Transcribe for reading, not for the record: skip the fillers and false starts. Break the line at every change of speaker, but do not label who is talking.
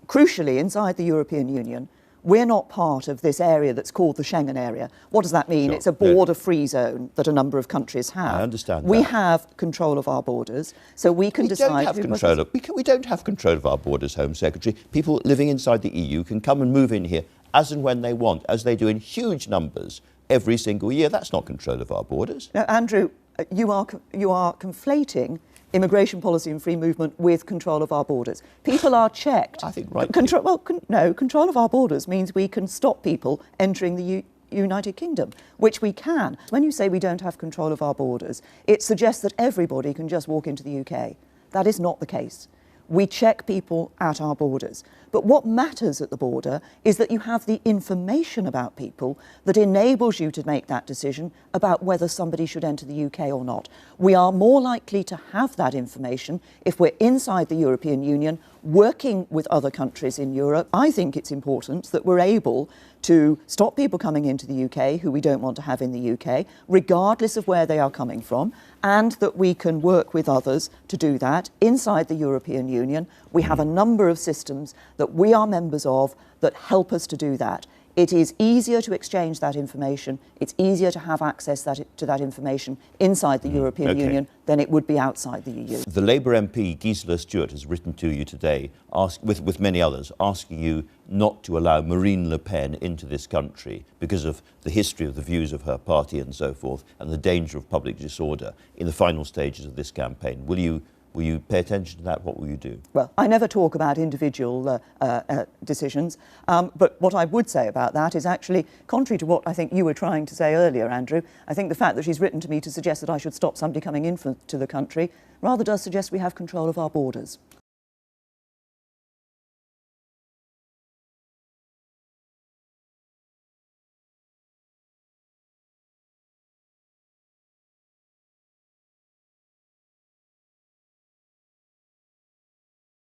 crucially, inside the European Union, we're not part of this area that's called the Schengen area. What does that mean?
Sure.
It's a border-free zone that a number of countries have.
I understand that.
We have control of our borders, so we can decide...
We don't have control of our borders, Home Secretary. People living inside the EU can come and move in here as and when they want, as they do in huge numbers every single year. That's not control of our borders.
Now, Andrew, you are conflating immigration policy and free movement with control of our borders. People are checked.
I think right.
No, control of our borders means we can stop people entering the United Kingdom, which we can. When you say we don't have control of our borders, it suggests that everybody can just walk into the UK. That is not the case. We check people at our borders. But what matters at the border is that you have the information about people that enables you to make that decision about whether somebody should enter the UK or not. We are more likely to have that information if we're inside the European Union, working with other countries in Europe. I think it's important that we're able to stop people coming into the UK who we don't want to have in the UK, regardless of where they are coming from, and that we can work with others to do that inside the European Union. We have a number of systems that we are members of that help us to do that. It is easier to exchange that information, it's easier to have access to that information inside the European Union than it would be outside the EU.
The Labour MP, Gisela Stewart, has written to you today, with many others, asking you not to allow Marine Le Pen into this country because of the history of the views of her party and so forth, and the danger of public disorder in the final stages of this campaign. Will you pay attention to that? What will you do?
Well, I never talk about individual decisions, but what I would say about that is actually, contrary to what I think you were trying to say earlier, Andrew, I think the fact that she's written to me to suggest that I should stop somebody coming into the country rather does suggest we have control of our borders.